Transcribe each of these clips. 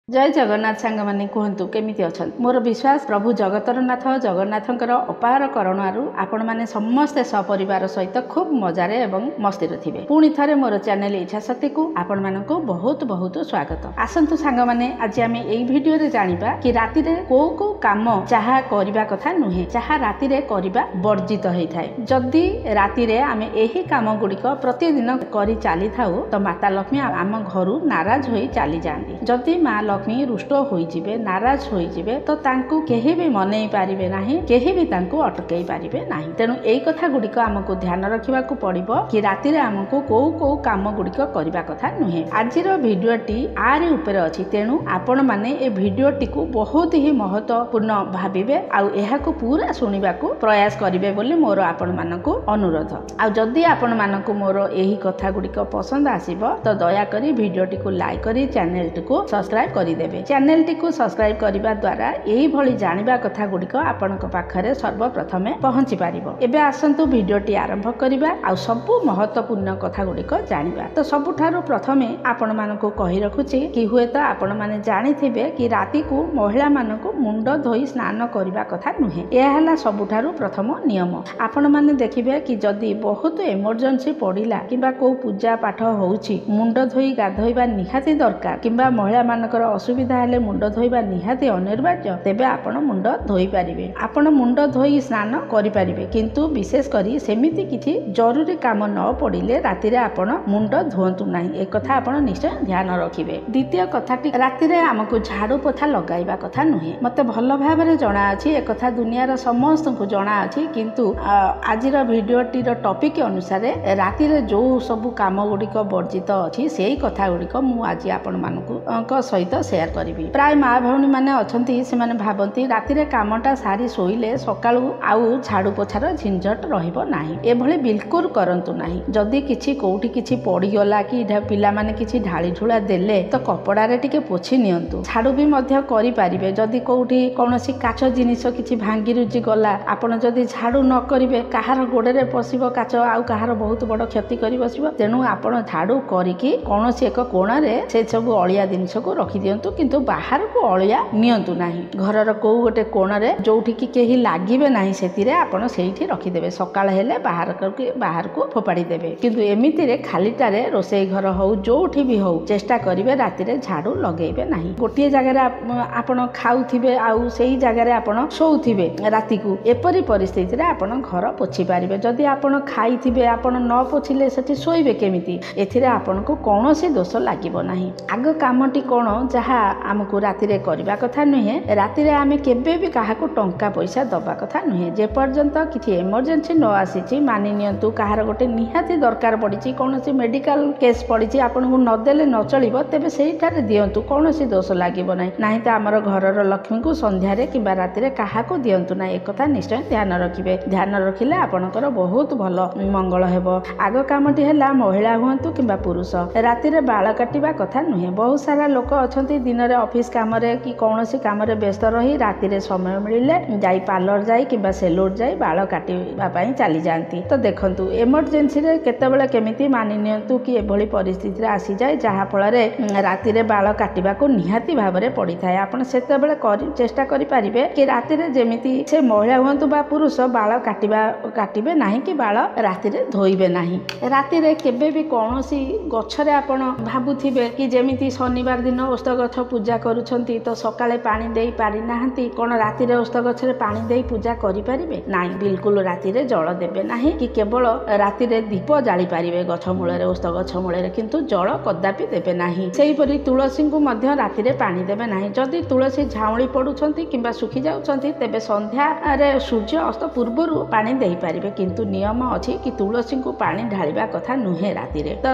जय जगन्नाथ सांग माने कहतु केमी अच्छा मोर विश्वास प्रभु जगतर नाथ जगन्नाथंकर अपार करुणारू आपण मैंने समस्ते सपरिवार सहित खूब मजारे एवं मस्ती थे। पुणी थे मोर चैनल इच्छा शक्ति को आपण मानक बहुत बहुत स्वागत। आसतु सांग माने आज आम यही भिडियो रे जानिबा कि राति रे को काम चाहा करबा कथा नुहे चाहा राति रे करबा वर्जित होइथाय। जदि राति रे आमे एही काम गुड़िक प्रतिदिन करी चली थाउ तो माता लक्ष्मी आम घरू नाराज होई चली जाती। जदि माँ लक्ष्मी रुष्ट होइजिबे नाराज होइजिबे तो तांकु केही भी मनई पारिबे नाही, केही भी तांकु अटकई पारिबे नाही। तेणु एई कथा गुड़िक आमको ध्यान रखिबाकू पड़िबो कि राति रे आमको को काम गुड़िक करबा कथा नुहे। आजिर भिडियोटी आरी ऊपर अछि, तेणु आपण माने ए भिडियोटी को बहुत ही महत्वपूर्ण भाबिबे आउ एहाकू पूरा सुनिबाकू प्रयास करिवे बोली मोर आपण मानकू अनुरोध। आ जदि आपण मानकू मोर एही कथा गुड़िक पसंद आसीबो तो दया करी भिडियोटी को लाइक करी चैनल को सब्सक्राइब करिदेबे। चैनल टी सब्सक्राइब करबा द्वारा एही भली जानिबा कथा गुड़िक आपनक पाखरे सर्वप्रथमे पहुंची पारिबो। एबे आसंतु भिडियोटी आरंभ करिबा आ सबु महत्वपूर्ण कथा गुड़िक जानिबा। तो सबुठारु प्रथमे आपण मानकू कहि रखुची कि हुए तो आपण माने जानिथिबे कि राति को महिला मानकू मुंड धोई स्नान करबा कथा नुहे। एहा हला सबुठारु प्रथम नियम। आपण माने देखिबे कि जदि बहुत इमरजेंसी पड़िला किबा को पूजा पाठ होउची मुंड धोई गाधोइबा निहाती दरकार किबा महिला मानकर असुविधा हेले मुंड धोइबा निहाती अनिवार्य, तेबे आपण मुंड धोई पारिबे। आपण मुंड धोई स्नान करि पारिबे, किंतु विशेष करी सेमिति किछि जरूरी काम न पड़िले राति रे आपण मुंड धोंतु नाही। ए कथा आपण निश्चय ध्यान रखिबे। द्वितीय कथाटी राति रे हमकु झाड़ू पोछा लगाइबा कथा नुहे। मते भल भाबरे जणा अछि, ए कथा दुनियार समस्तଙ୍କୁ जणा अछि, किंतु आजिर भिडियोटीर टॉपिक अनुसार राति रे जो सब काम गुड़िक वर्जित अछि सेही कथा गुड़िक मु आज आपण मानकु सहित शेयर करी। प्राय माँ भौणी मैंने अच्छा से भावती राति रे कामटा सारी शोइले सकाळू आउ झाड़ू पोछार झिंझट रहिबो नाही। एभली बिल्कुल करंतु नाही। जदि किछि कोउठी किछि पड़ीगला कि पिला माने किछि ढाली ढुला देले तो कपड़ा रे टिके पोछि नियंतु। झाड़ू भी मध्य करि पारिबे। जदि कोउठी कोनोसी काच जिनिस किछि भांगी रुजी गला आपण जदि झाड़ू न करिवे काहार गोड़े रे पसिबो काच आउ काहार बहुत बड़ क्षति करि बसिबो। तेनु आपण झाड़ू करिकि कोनोसी एक कोणा रे से सब अलिया जिनिस को रखि दियंतु, किंतु बाहर को अलिया नियंतु नाही। घरर को गोटे कोण रे जोठी कि केही लागिबे नाही सेतिरे आपण सेठी रखि देबे। सकाळ हेले बाहर को फोपाड़ी देबे, किंतु एमिति रे खालीटारे रोसई घर हो जोठी भी हो चेष्टा करिवे राति रे झाड़ू लगेइबे नाही। गोटिए जगह रे आपण खाउथिबे आउ सेही जगह रे आपण सोउथिबे राति को, एपरि परिस्थिति रे आपण घर पोछि पारिबे। जदि आपण खाइथिबे आपण न पोछिले सेठी सोइबे केमिति, एथिरे आपण को कोनोसी दोष लागिबो नाही। आग कामटी कोन जहा आमको राति रे करबा कथा नुहे। राति रे आमे केबे भी काहाको टंका पैसा दबा कथा नुहे। जे पर्यंत किछि इमरजेंसी न आसीची, मानि नियंतु काहार गोटे निहाती दरकार पड़िची, कोनोसी मेडिकल केस पड़िची, आपण को न देले न चलिबो, तेबे सेहिठारे दियंतु, कोनोसी दोष लागिबो नाही। नाही त हमर घरर लक्ष्मी को संध्या रे किबा राति रे काहाको दियंतु नाही। एक कथा निश्चय ध्यान रखिबे। ध्यान रखिले आपनकर बहुत भलो मंगल हेबो। आग कामटी हैला महिला हुंतु किबा पुरुष राति रे बाल काटिबा कथा नुहे। बहुत सारा लोक अछंती दिन रे ऑफिस काम रे कि कोनोसी काम रे व्यस्त रही राति रे समय मिलिले जाई पार्लर जाई किबा सेलून जाई बाल काटिबा पई चली जांती। तो देखंतु इमरजेंसी रे केतेबेले केमिति मानि नियंतु कि एभली परिस्थिति रे आसी जाय जहा फल रे राति रे बाल काटिबा को निहाती भाबरे पड़ी थाए। आपण सेतेबेले चेष्टा करि पारिबे कि राति रे जेमिति से महिला हुंतु बा पुरुष बाल काटिबे नाही कि बाल राति रे धोइबे नाही। राति रे केबे भी कोनोसी गछ रे आपण भाबुथिबे कि जेमिति शनिवार दिन ओस्त गछ पूजा करूछंती तो सकाळे पानी देई पारि नाहंती, कोन राति रे ओस्त गछ रे पानी देई पूजा करि पारिबे नाही। बिल्कुल राति रे जल देबे नाही कि केवल राति रे दीप जाली पारिबे गछ मूले रे ओस्त गछ मूले रे, किंतु जल कदापि देबे नाही। सेही परि तुलसी को मध्य राति रे पानी देबे नाही। जदि तुलसी झाउली पडुछंती किबा सुखी जाउछंती तेबे संध्या रे सूर्य अस्त पूर्वरु पानी देई पारिबे, किंतु नियम अछि कि तुलसी को पानी ढालिबा कथा नुहे राति रे। तो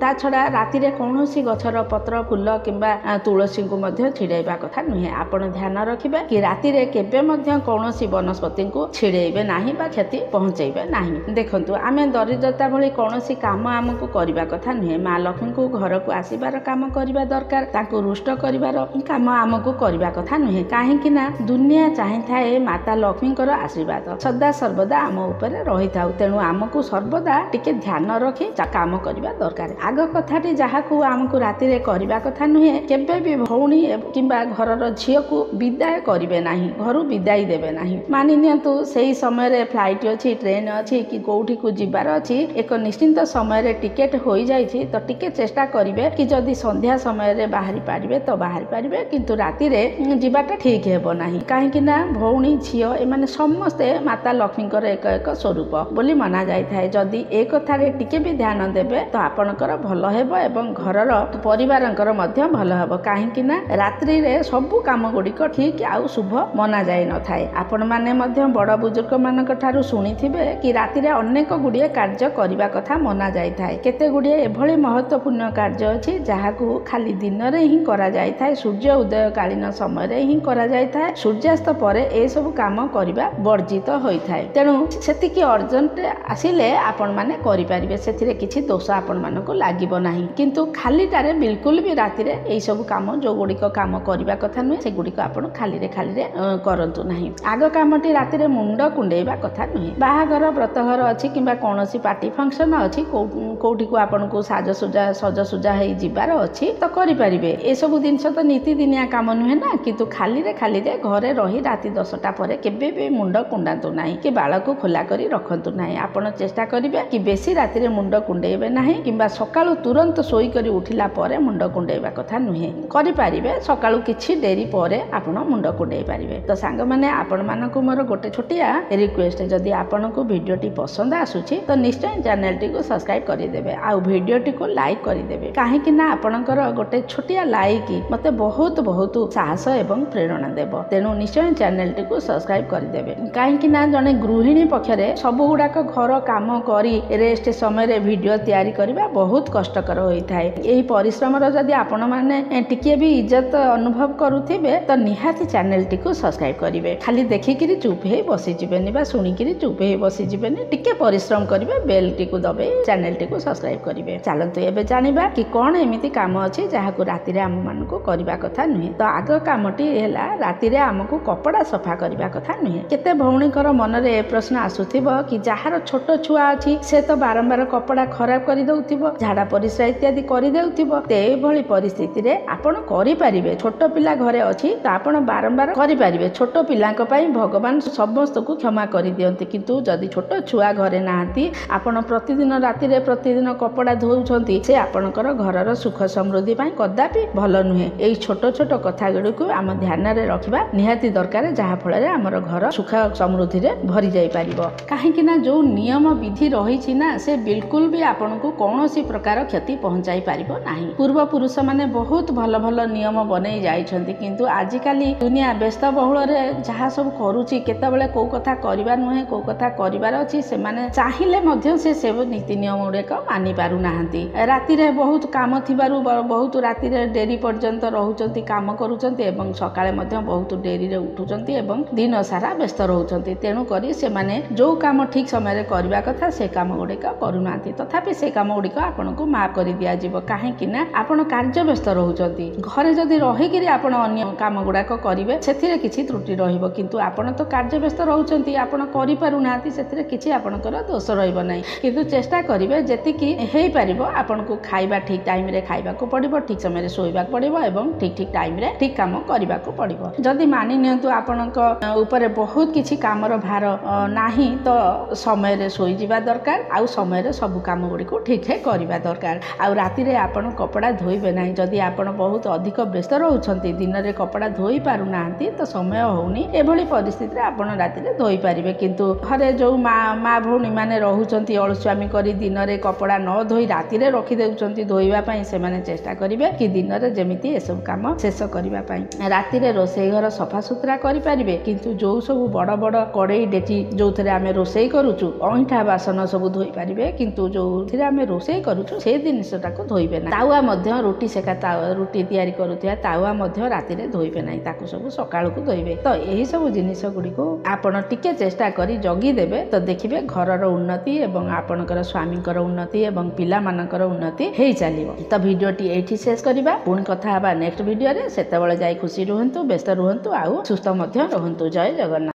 ता छडा राति रे कोनोसी गछर पत्र फूल किंबा तुलसी को मध्य छिड़ाइबा कथा नुहे। आपण ध्यान रखिबे कि राति रे केबे मध्य कोनोसी वनस्पति को छिड़ाइबे नाही बा क्षति पहुंचाइबे नाही। देखंतु आमे दरिद्रता भली कोनोसी काम हमकु करिबा कथा नुहे। माँ लक्ष्मी को घर को आसीबार काम करिबा दरकार, ताको रुष्ट करिबार काम हमकु करिबा कथा नुहे। काहे कि ना दुनिया चाहि थाए माता लक्ष्मीकर आशीर्वाद सदा सर्वदा आम ऊपर रही थाउ। तेणु आमकु सर्वदा टिके ध्यान रखी काम करिबा दरकार। आग कथाटी जहाकु आमकु राति रे करिबा कथा नुहे। केबे भी भौणी किंबा घरर झील को विदाय करेंगे ना, घर विदाई देवे ना। मानि नियंतु से समय फ्लाइट अच्छी, ट्रेन अच्छी कि कौटी को जीवार अच्छी, एक निश्चिंत समय टिकेट हो जाइए तो टिके चेष्टा करेंगे कि जदि संध्या समय बाहरी पारे तो बाहरी पारे, किंतु राति जीवाटा ठीक हेबो नाही। कहीं भौणी झील एमाने समस्ते माता लक्ष्मी एक एक स्वरूप बोली मना जाए थाए। जदि ए कथारे टिके भी ध्यान देबे तो आपणकर भल हेबो एवं घरर परिवारंकर मध्य भल हेबो। कहीं रात्रि रे सबु काम गुड़िक ठीक आउ शुभ मना जाए न थाए। आपण माने मध्य बड़ बुजुर्ग मानक ठारू शुणिथिबे कि राति रे अनेक गुड़िए कार्य करबा कथा मना जाए थाए। केते गुड़िए एभली महत्वपूर्ण कार्य अछि जाहाकू खाली दिन रे ही करा जाए थाए, सूर्य उदय कालीन समय रे ही करा जाए थाए। सूर्यास्त परे ए सब काम करबा वर्जित होई थाए। तेणु सेतिकी अर्जेंट आसिले आपण माने करि परिबे, सेथिरे किछि दोष आपण मानको लागिबो नाही। किंतु खालीटारे बिल्कुल भी राति रे ए सब काम जो गुड़िक काम करबा कथा नुहे, से गुड़िक आपण खाली रे करंतु नाही। आग कामटी राति रे मुंड कुंडेइबा कथा नुहे। बाहागर व्रतघर अछि किंबा कोनोसी पार्टी फंक्शन अछि, कोठी को आपण को सजसुजा हेई जिबार अछि तो करि परिबे। ए सब जिंस तो नीति दिनिया काम नुहे ना, किंतु खाली रे घरे रही राति 10टा परे केबे भी मुंड कुंडातु नाही कि बाळ को खोला करी रखंतु नाही। आपण चेष्टा करिवे कि बेसी राति रे मुंड कुंडेइबे नाही, किंबा सकाळु तुरंत सोई करी उठिला परे मुंड कुंडेइबा कथा नुहे। करि परिबे सकाळु किछि देरी परे आपण मुंड कुंडेइ परिबे। तो सांग माने आपण मानको मोर गोटे छोटिया रिक्वेस्ट, जदि आपनको वीडियोटी पसंद आसुछि तो निश्चय चैनल टी को सब्सक्राइब करि देबे, आ वीडियोटी को लाइक करि देबे। काहे कि ना आपणकर गोटे छोटिया लाइक मते बहुत बहुत साहस एवं प्रेरणा देव। तेणु निश्चय चैनल टी को सब्सक्राइब करदेवे। कहीं जड़े गृहिणी पक्षरे सबु गुड़ाक घर काम करी रेस्ट समय वीडियो तैयारी करबा बहुत कष्टकर होता है। यही परिश्रम जदि आपण मैंने टिके भी इज्जत अनुभव करुथिबे तो निहाती चैनल टी को सब्सक्राइब करेंगे। खाली देखिकी चुप हो बसीजे बा शुणिकी चुप हो बसीजे, टिके परिश्रम करेंगे, बेल टी को दबे चैनल टी को सब्सक्राइब करेंगे। चलतु एबे जानिबा कि कौन एमिति काम अछि जहाकू राति रे आम मानकू करबा कथा नुहे। तो आग कामटी हैला राति रे आमको कपड़ा सफा करबा कथा नुहे। केते भौणीकर मन रे ए प्रश्न आसुथिबो कि जहार छोट छुआ अछि से तो बारंबार कपड़ा खराब करि दउथिबो, झाड़ा परिस्रा इत्यादि करि दउथिबो। ते भली परिस्थिति रे आपण करि परिबे। छोट पिला घरे अछि तो आपण बारंबार करि परिबे। छोट पिलांक पई भगवान समस्त को क्षमा करि दियंती, किंतु जदि छोट छुआ घरे नाहंती आपण प्रतिदिन राति रे प्रतिदिन कपड़ा धोउछंती, से आपणकर घरर सुख समृद्धि पई कदापि भल नुहे। एई छोट छोट कथा गुड़िक आम ध्यान रे रखिबा निहाती दरकार, जहा फल आमर घर सुख समृद्धि रे भरी जाई परिबो। काहेकि ना जो नियम विधि रही ना से बिल्कुल भी आपन को कौनसी प्रकार क्षति पहुंचाई परिबो नाही। पूर्व पुरुष माने बहुत भल भल नियम बनै जाइछंती, किंतु आजिकाली दुनिया व्यस्त बहुल रे जहा सब करूची केतबेले को कथा करिबा नुहे, को कथा करिबार अछि, से माने चाहिले मध्य से नीति नियम गुड़िक मानि पारु नाहंती। राति रे बहुत काम थिबारु बहुत राति रे डेरी पर्यंत रहउचंती, काम करूचंती एवं सकाळे मध्य बहुत डेरी रे उठुचंती एवं दिन सारा व्यस्त रहउचंती। तेणु करी से माने जो काम ठीक समय रे करबा कथा से काम गुड़िक करूनांती। तथापि से काम गुड़िक आपनको माफ करि दिया जिवो, काहेकि ना आपण कार्य व्यस्त रहउचंती। घरे जदि रहिकिरी आपण अन्य काम गुड़ाक करिवे सेथिरे किछि त्रुटि रहिबो, किंतु आपण तो कार्य व्यस्त रहउचंती, आपण करि पारुनांती, सेथिरे किछि आपणकर दोष रहिबो नाही। किंतु चेष्टा करिवे जेतिकी हेई परिबो आपनको खाइबा ठीक टाइम रे खाइबा को पड़िबो, ठीक समय रे सोइबा पड़िबो एवं ठीक ठीक टाइम रे ठीक काम करिबा को पड़िबो। जदि मानि नियंतु आपणक ऊपर बहुत किछि कामर भार नाही तो समय रे सोई जिबा दरकार, आउ समय रे सब काम गुडी को ठीक है करिबा दरकार। आउ राति रे आपण कपड़ा धोइबे नाही। जदि आपण बहुत अधिक व्यस्त रहउछंती, दिन रे कपड़ा धोई पारु नाहंती तो समय होउनी, एभली परिस्थिति रे आपण राति रे धोई परिबे। किंतु घरे जो मा भौणी माने रहउछंती अळसुआमी करी दिन रे कपड़ा न धोई राति रे रखि देउछंती धोइबा पई, से माने चेष्टा करिवे कि दिन रे जेमिति ए सब काम शेष करिबा पई। राति रे रोसई घर सफा सुतरा करि परिबे, किंतु जो सब बड़ बड़ कड़ेई डेची जो थरे आमे रोसई करूछु, अइठा बासन सब धोई परिबे, किंतु जो थरे आमे रोसई करूछु से जिनिसटा को धोइबे ना। तावा मध्य रोटी सेका रोटी तयारी करूथिया तावा मध्य राति रे धोइबे नाही, ताकू सब सकाळ को धोइबे। तो एही सब जिनिस गुडी को आपण टिके चेष्टा करी जगी देबे तो देखिबे घरर उन्नति एवं आपणकर स्वामीकर उन्नति एवं पिला मानकर उन्नति हेई चलिबो। तो वीडियोटी एठी शेष करिबा, पुणी कथा हबा नेक्स्ट वीडियो रे। सेतेबेले जाई खुशी रुहंतु, व्यस्त रुहंतु, आउ सुस्थ मध्य रुहंतु। जय जगन्नाथ।